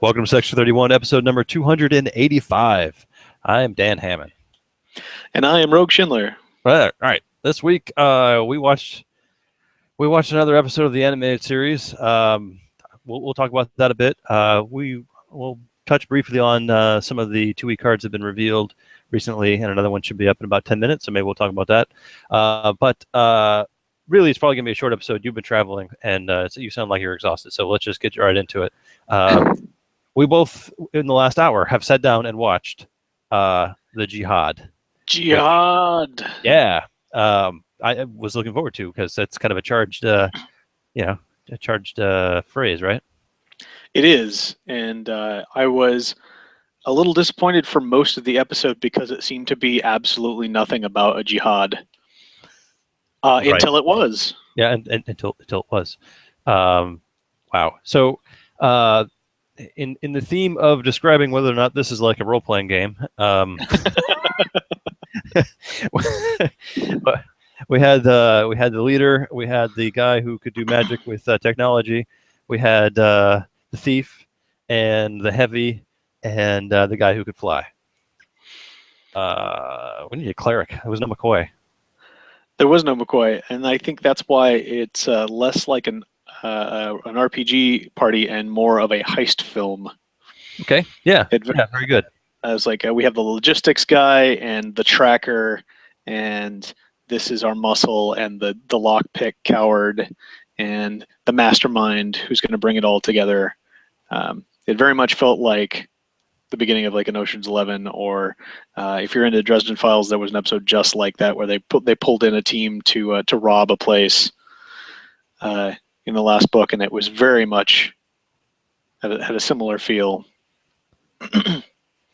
Welcome to Section 31, episode number 285. I am Dan Hammond. And I am Rogue Schindler. All right. This week, we watched another episode of the animated series. We'll talk about that a bit. We will touch briefly on some of the 2-week cards that have been revealed recently, and another one should be up in about 10 minutes, so maybe we'll talk about that. But really, it's probably going to be a short episode. You've been traveling, and so you sound like you're exhausted, so let's just get right into it. We both, in the last hour, have sat down and watched the Jihad. Jihad. Yeah. I was looking forward to, because that's kind of a charged, phrase, right? It is. And I was a little disappointed for most of the episode because it seemed to be absolutely nothing about a jihad. Right. Until it was. Yeah, and until it was. Wow. So, in the theme of describing whether or not this is like a role-playing game, we had the leader, we had the guy who could do magic with technology, we had the thief, and the heavy, and the guy who could fly. We need a cleric. There was no McCoy. There was no McCoy, and I think that's why it's less like an RPG party and more of a heist film. Okay. Yeah. Very good. I was like, we have the logistics guy and the tracker, and this is our muscle, and the lockpick coward, and the mastermind who's going to bring it all together. It very much felt like the beginning of like an Ocean's 11, or if you're into Dresden Files, there was an episode just like that where they pulled in a team to rob a place in the last book, and it was very much had a similar feel.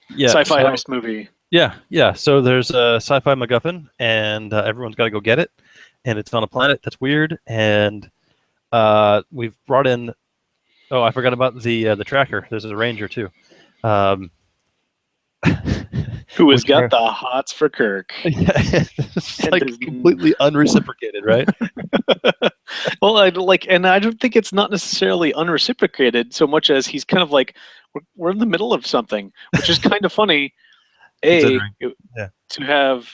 Yeah, sci-fi heist movie. Yeah. So there's a sci-fi MacGuffin, and everyone's got to go get it, and it's on a planet that's weird. And we've brought in. Oh, I forgot about the tracker. There's a ranger too. Who has got the hots for Kirk? Yeah, it's like completely unreciprocated, right? Well, I don't think it's not necessarily unreciprocated so much as he's kind of like, we're in the middle of something, which is kind of funny. To have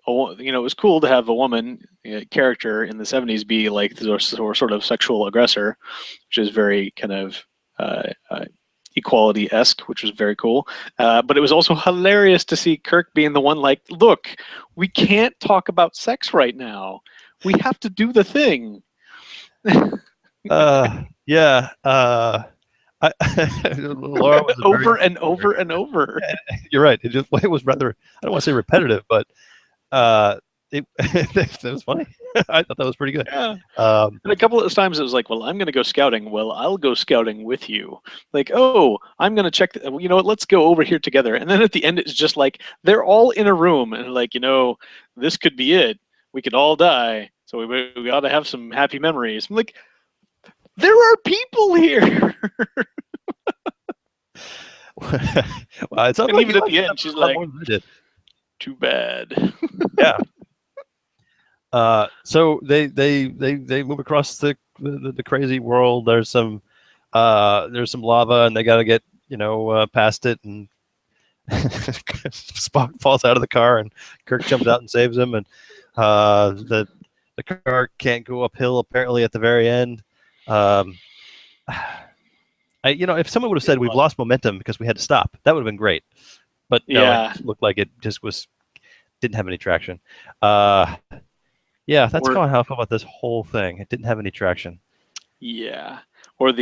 it was cool to have a woman character in the 70s be like the sort of sexual aggressor, which is very kind of equality-esque, which was very cool. But it was also hilarious to see Kirk being the one like, look, we can't talk about sex right now. We have to do the thing. Yeah. Laura was over and over and over. You're right. It was rather, I don't want to say repetitive, but it was funny. I thought that was pretty good. Yeah. And a couple of times it was like, well, I'm going to go scouting. Well, I'll go scouting with you. Like, oh, I'm going to check. You know what? Let's go over here together. And then at the end, it's just like they're all in a room and like, this could be it. We could all die. So we ought to have some happy memories. I'm like, there are people here. Well, it's and like even at the end, she's like, too bad. Yeah. So they move across the crazy world. There's some lava, and they got to get past it. And Spock falls out of the car, and Kirk jumps out and saves him. And the car can't go uphill apparently at the very end. If someone would have said we've lost momentum because we had to stop, that would have been great. But no, it looked like it just didn't have any traction. Yeah, that's kind of how I feel about this whole thing. It didn't have any traction. Yeah. Or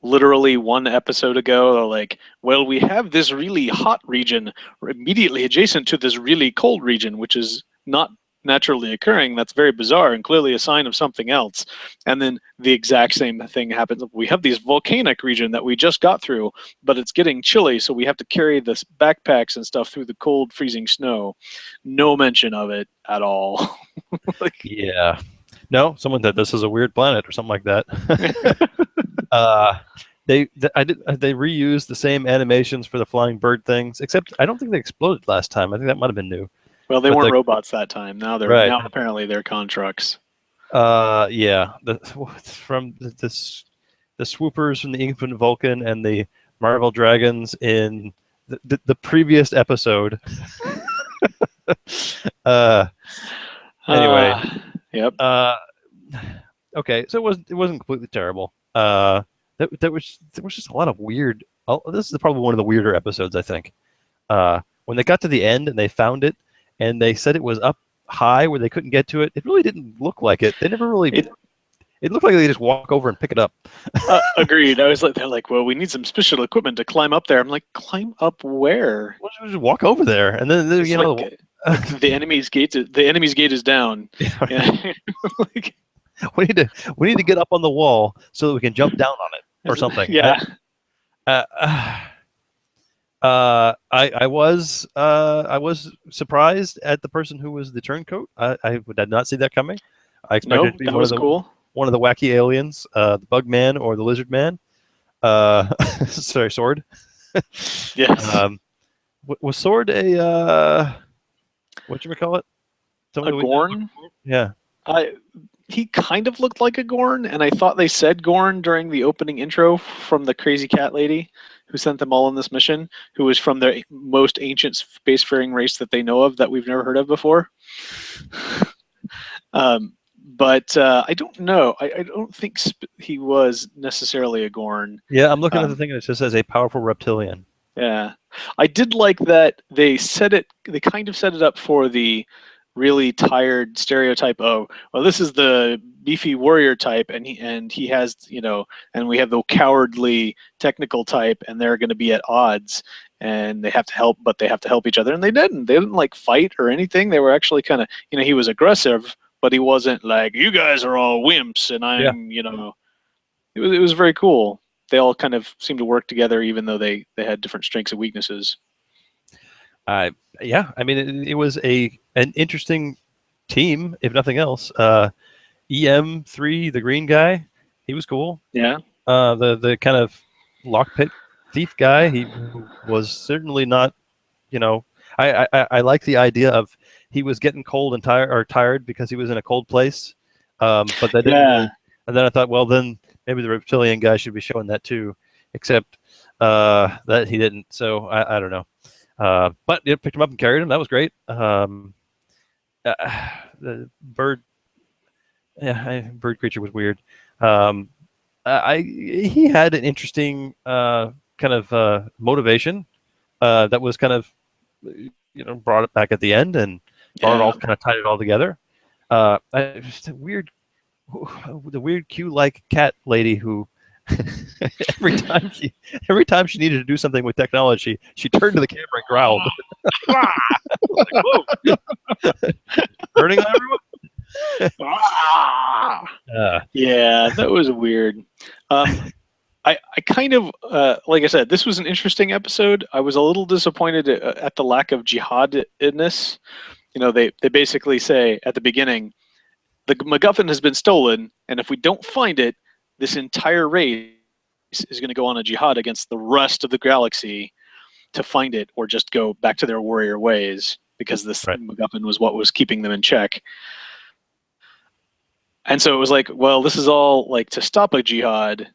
literally one episode ago, like, well, we have this really hot region immediately adjacent to this really cold region, which is not naturally occurring. That's very bizarre and clearly a sign of something else. And then the exact same thing happens. We have this volcanic region that we just got through, but it's getting chilly, so we have to carry this backpacks and stuff through the cold, freezing snow. No mention of it at all. Yeah. No, someone said this is a weird planet or something like that. They reused the same animations for the flying bird things, except I don't think they exploded last time. I think that might have been new. Well, they weren't robots that time. Now now apparently they're constructs. Yeah. The swoopers from the Infinite Vulcan and the Marvel Dragons in the previous episode. Anyway, Yep. okay, so it wasn't completely terrible. There was just a lot of weird. Oh, this is probably one of the weirder episodes, I think. When they got to the end and they found it, and they said it was up high where they couldn't get to it. It really didn't look like it. They never really. It looked like they just walk over and pick it up. Agreed. I was like, they're like, well, we need some special equipment to climb up there. I'm like, climb up where? Why don't you just walk over there, and then you know. Like the enemy's gate. The enemy's gate is down. Yeah. Like, we need to get up on the wall so that we can jump down on it or something. Yeah. I was surprised at the person who was the turncoat. I did not see that coming. I expected it to be that was cool. One of the wacky aliens, the Bug Man or the Lizard Man. Sorry, Sword. Yes. Was Sword a whatchamacallit? A Gorn? Yeah. He kind of looked like a Gorn, and I thought they said Gorn during the opening intro from the crazy cat lady who sent them all on this mission, who was from the most ancient spacefaring race that they know of that we've never heard of before. But I don't know. I don't think he was necessarily a Gorn. Yeah, I'm looking at the thing and it just says a powerful reptilian. Yeah, I did like that they said it. They kind of set it up for the really tired stereotype. Oh, well, this is the beefy warrior type, and he has, you know, and we have the cowardly technical type, and they're going to be at odds, and they have to help, but they have to help each other, and they didn't like fight or anything. They were actually kind of, you know, he was aggressive, but he wasn't like, you guys are all wimps, and I'm, you know, it was very cool. They all kind of seemed to work together, even though they had different strengths and weaknesses. Yeah, I mean, it was an interesting team, if nothing else. EM3, the green guy, he was cool. Yeah. The kind of lockpick thief guy, he was certainly not, you know. I like the idea of he was getting cold and tired because he was in a cold place. But that didn't really. And then I thought, well, then maybe the reptilian guy should be showing that too, except that he didn't. So I don't know. But it picked him up and carried him. That was great. The bird, bird creature was weird. He had an interesting kind of motivation that was kind of, you know, brought it back at the end and brought it all, kind of tied it all together. Just a weird, the weird Q-like cat lady who every time she needed to do something with technology, she turned to the camera and growled. Burning on everyone. Yeah, that was weird. I kind of, like I said, this was an interesting episode. I was a little disappointed at the lack of jihad-ness. You know, they basically say at the beginning, the MacGuffin has been stolen, and if we don't find it, this entire race is going to go on a jihad against the rest of the galaxy to find it, or just go back to their warrior ways, because this MacGuffin was what was keeping them in check. And so it was like, well, this is all like to stop a jihad,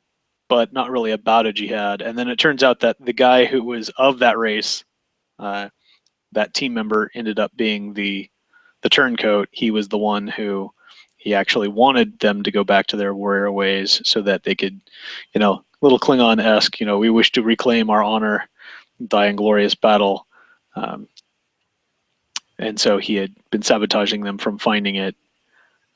but not really about a jihad. And then it turns out that the guy who was of that race, that team member, ended up being the turncoat. He was the one who he actually wanted them to go back to their warrior ways so that they could, you know, little Klingon-esque, you know, we wish to reclaim our honor, die in glorious battle. And so he had been sabotaging them from finding it.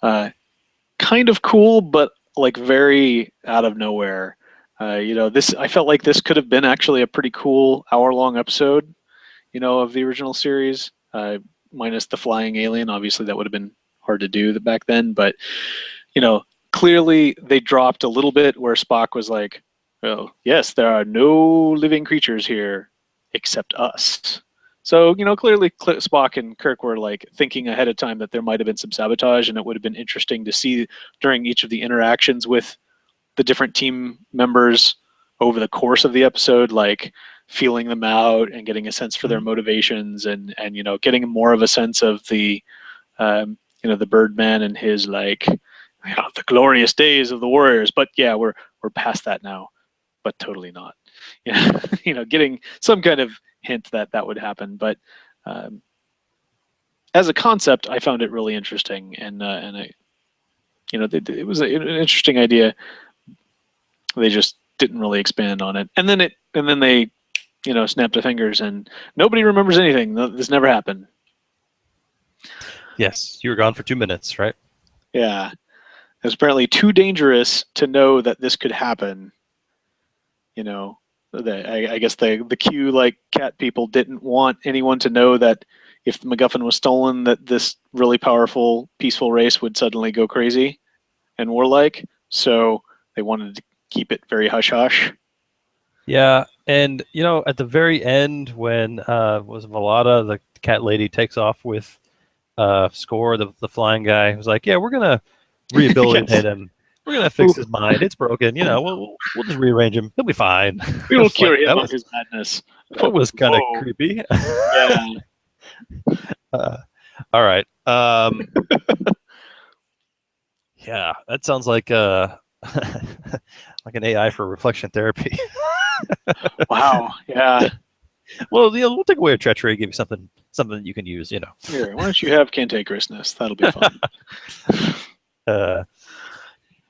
Kind of cool, but like very out of nowhere. You know, I felt like this could have been actually a pretty cool hour-long episode, you know, of the original series, minus the flying alien. Obviously, that would have been hard to do back then, but, you know, clearly they dropped a little bit where Spock was like, oh, yes, there are no living creatures here except us. So, you know, clearly Spock and Kirk were like thinking ahead of time that there might have been some sabotage, and it would have been interesting to see during each of the interactions with the different team members over the course of the episode, like feeling them out and getting a sense for their motivations, and you know, getting more of a sense of the you know, the Birdman and his, like, you know, the glorious days of the Warriors. But yeah, we're past that now, but totally not. getting some kind of hint that would happen. But as a concept, I found it really interesting, and it was an interesting idea. They just didn't really expand on it, and then they snapped their fingers, and nobody remembers anything. This never happened. Yes, you were gone for 2 minutes, right? Yeah, it was apparently too dangerous to know that this could happen. I guess the Q like cat people didn't want anyone to know that if the MacGuffin was stolen, that this really powerful, peaceful race would suddenly go crazy and warlike. So they wanted to keep it very hush hush. Yeah, and at the very end when was Velada, the cat lady, takes off with Score, the flying guy, was like, "Yeah, we're gonna rehabilitate Yes. him. We're gonna fix his mind. It's broken. We'll just rearrange him. He'll be fine." We will cure like, him of his madness. that was kind of Whoa. creepy. Yeah. All right. Yeah, that sounds like like an AI for reflection therapy. Wow. Yeah. Well, we'll take away a treachery, give you something that you can use. Here, why don't you have cantankerousness? That'll be fun.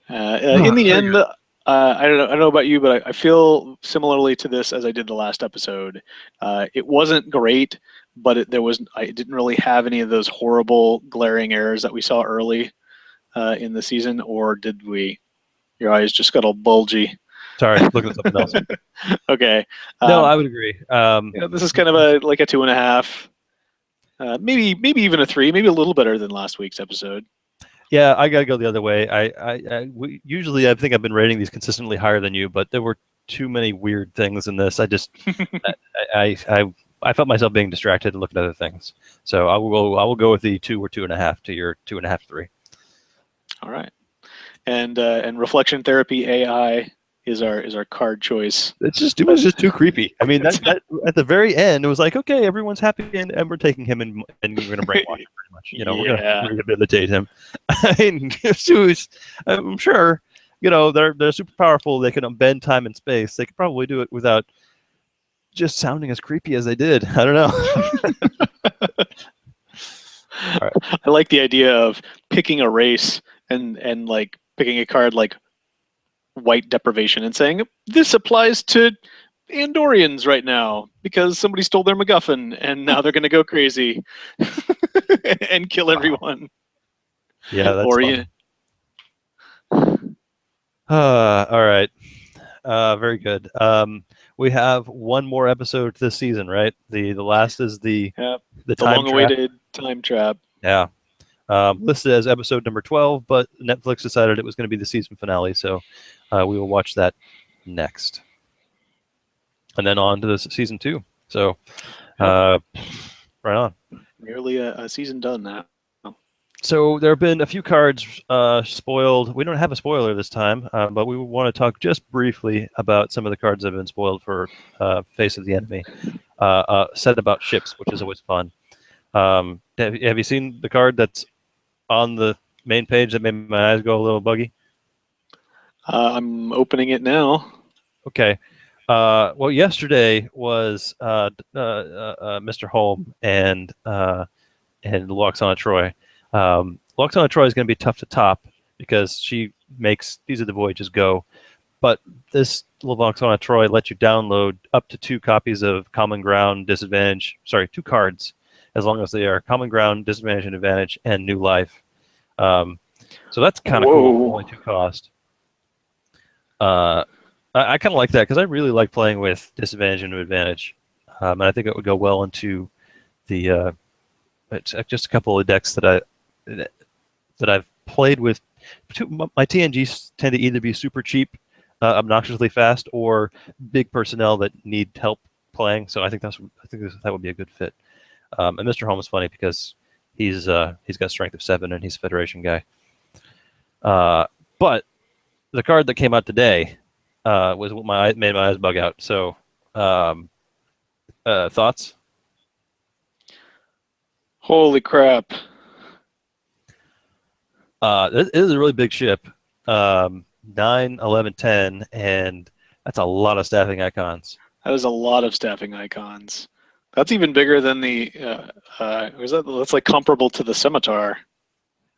In the end, I don't know about you, but I feel similarly to this as I did the last episode. It wasn't great, but it didn't really have any of those horrible glaring errors that we saw early in the season, or did we? Your eyes just got all bulgy. Sorry, looking at something else. Okay. No, I would agree. This is kind of a 2.5, maybe even a 3, maybe a little better than last week's episode. Yeah, I gotta go the other way. Usually I think I've been rating these consistently higher than you, but there were too many weird things in this. I just I felt myself being distracted and looking at other things. So I will go with the 2 or 2.5 to your 2.5, 3. All right. And reflection therapy AI is our card choice. It was just too creepy. I mean, that at the very end, it was like, okay, everyone's happy, and we're taking him and we're going to brainwash him pretty much. We're going to rehabilitate him. I mean, I'm sure, they're super powerful. They can bend time and space. They could probably do it without just sounding as creepy as they did. I don't know. All right. I like the idea of picking a race and like picking a card like white deprivation and saying this applies to Andorians right now because somebody stole their MacGuffin and now they're going to go crazy and kill everyone. Yeah, that's fun. All right. Very good. We have one more episode this season, right? The last is the long-awaited time trap. Yeah. Listed as episode number 12, but Netflix decided it was going to be the season finale, so we will watch that next. And then on to the season 2. So, right on. Nearly a season done now. So there have been a few cards spoiled. We don't have a spoiler this time, but we want to talk just briefly about some of the cards that have been spoiled for Face of the Enemy. Said about ships, which is always fun. Have you seen the card that's on the main page that made my eyes go a little buggy? I'm opening it now. Okay. Well, yesterday was Mr. Holm and Loxana Troy. Loxana Troy is going to be tough to top because she makes These Are the Voyages go. But this Loxana Troy lets you download up to 2 copies of Common Ground, Disadvantage. Sorry, 2 cards, as long as they are Common Ground, Disadvantage, and Advantage, and New Life. So that's kind of cool. Only 2 cost. I kind of like that because I really like playing with Disadvantage and Advantage, and I think it would go well into the just a couple of decks that I've played with. My TNGs tend to either be super cheap, obnoxiously fast, or big personnel that need help playing. So I think that would be a good fit. And Mr. Holm is funny because he's got strength of 7 and he's a Federation guy. But the card that came out today was what made my eyes bug out. So thoughts? Holy crap. It is a really big ship. 9, 11, 10, and That's a lot of staffing icons. That is a lot of staffing icons. That's even bigger than the. That's like comparable to the scimitar.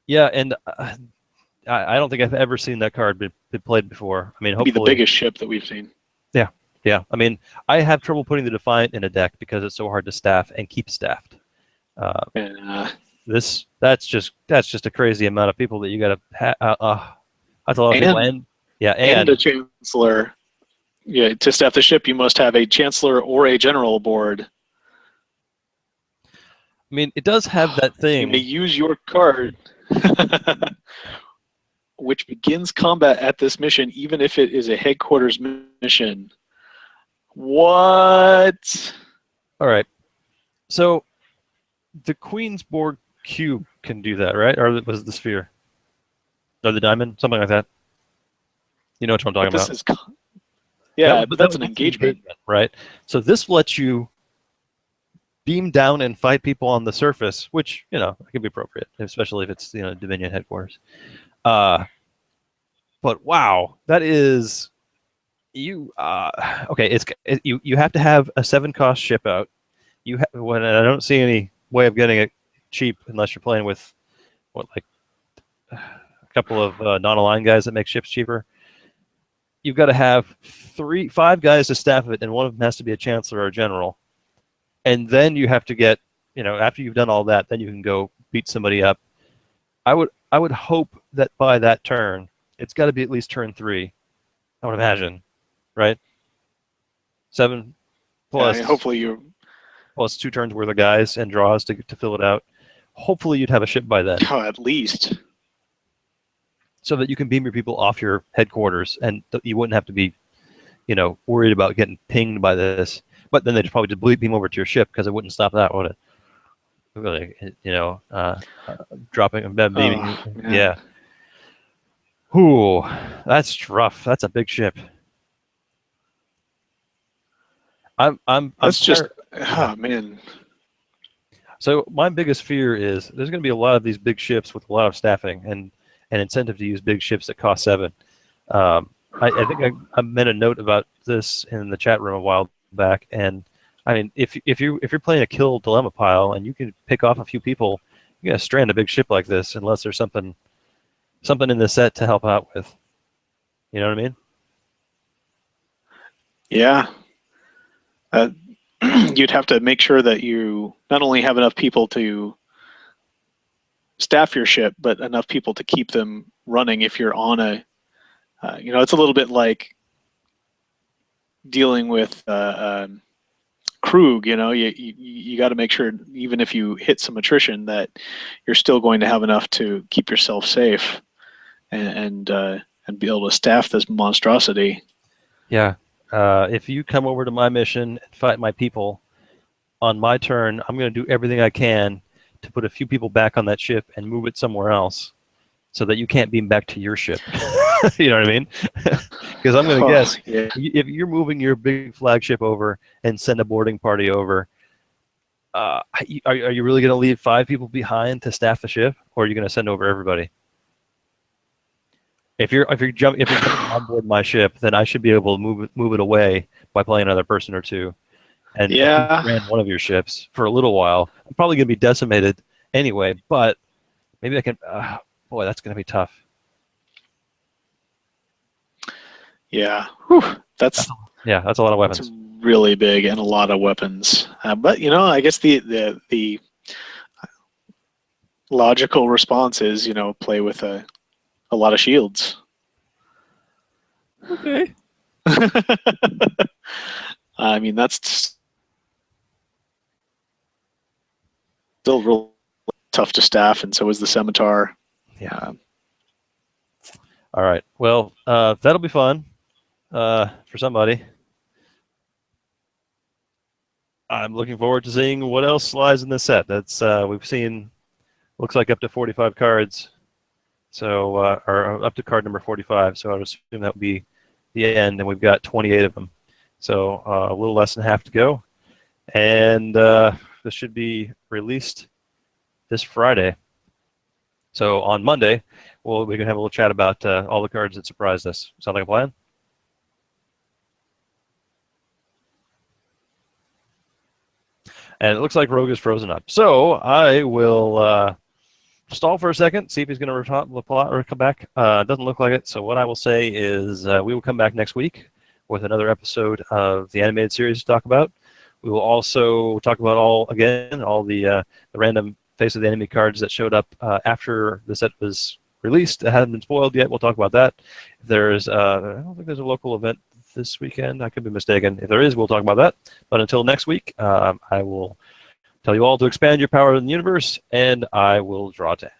Yeah, and I don't think I've ever seen that card be played before. I mean, Maybe the hopefully. biggest ship that we've seen. Yeah, yeah. I mean, I have trouble putting the Defiant in a deck because it's so hard to staff and keep staffed. And That's just a crazy amount of people that you got to. That's a lot of people, and yeah, and and a chancellor. Yeah, to staff the ship, you must have a chancellor or a general aboard. I mean, it does have that You may thing. use your card, which begins combat at this mission, even if it is a headquarters mission. What? All right, so the Queensborg cube can do that, right? Or was it the sphere? Or the diamond, something like that. You know what I'm talking But this about? is, yeah, but that's an engagement, right? So this lets you beam down and fight people on the surface, which can be appropriate, especially if it's Dominion headquarters. But wow, that is you. Okay, you have to have a 7-cost ship out. When I don't see any way of getting it cheap unless you're playing with like a couple of non-aligned guys that make ships cheaper. You've got to have 5 guys to staff it, and one of them has to be a chancellor or a general. And then you have to get, after you've done all that, then you can go beat somebody up. I would hope that by that turn, it's got to be at least turn 3. I would imagine, right? 7 plus. Yeah, hopefully you. Plus 2 turns worth of guys and draws to fill it out. Hopefully you'd have a ship by then. Oh, at least. So that you can beam your people off your headquarters, and you wouldn't have to be, worried about getting pinged by this. But then they'd probably just beam over to your ship because it wouldn't stop that, would it? Really, dropping, beaming, yeah. Ooh, that's rough. That's a big ship. That's just, oh man. So my biggest fear is there's going to be a lot of these big ships with a lot of staffing and an incentive to use big ships that cost 7. I think I made a note about this in the chat room a while back, and I mean, if you're playing a kill dilemma pile and you can pick off a few people, you're gonna strand a big ship like this unless there's something in the set to help out with. You know what I mean? Yeah. You'd have to make sure that you not only have enough people to staff your ship, but enough people to keep them running if you're on a, it's a little bit like dealing with Krug, you got to make sure even if you hit some attrition that you're still going to have enough to keep yourself safe and be able to staff this monstrosity. Yeah. If you come over to my mission and fight my people, on my turn, I'm going to do everything I can to put a few people back on that ship and move it somewhere else so that you can't beam back to your ship. You know what I mean? Because I'm going to guess, if you're moving your big flagship over and send a boarding party over, are you really going to leave 5 people behind to staff the ship, or are you going to send over everybody? If you're jumping on board my ship, then I should be able to move it away by playing another person or 2, and ran one of your ships for a little while. I'm probably going to be decimated anyway, but maybe I can. Boy, that's going to be tough. Yeah, whew. That's a lot of weapons. It's really big and a lot of weapons. But I guess the logical response is play with a lot of shields. Okay. I mean, that's still real tough to staff, and so is the scimitar. Yeah. All right. Well, that'll be fun for somebody. I'm looking forward to seeing what else lies in this set. That's we've seen, looks like up to 45 cards. So, or up to card number 45. So I would assume that would be the end, and we've got 28 of them. So a little less than half to go. And this should be released this Friday. So on Monday, we can have a little chat about all the cards that surprised us. Sound like a plan? And it looks like Rogue is frozen up. So I will stall for a second, see if he's going to reply or come back. Doesn't look like it. So what I will say is we will come back next week with another episode of the animated series to talk about. We will also talk about all the random Face of the Enemy cards that showed up after the set was released. It hasn't been spoiled yet. We'll talk about that. If there's, I don't think there's a local event this weekend. I could be mistaken. If there is, we'll talk about that. But until next week, I will tell you all to expand your power in the universe, and I will draw 10.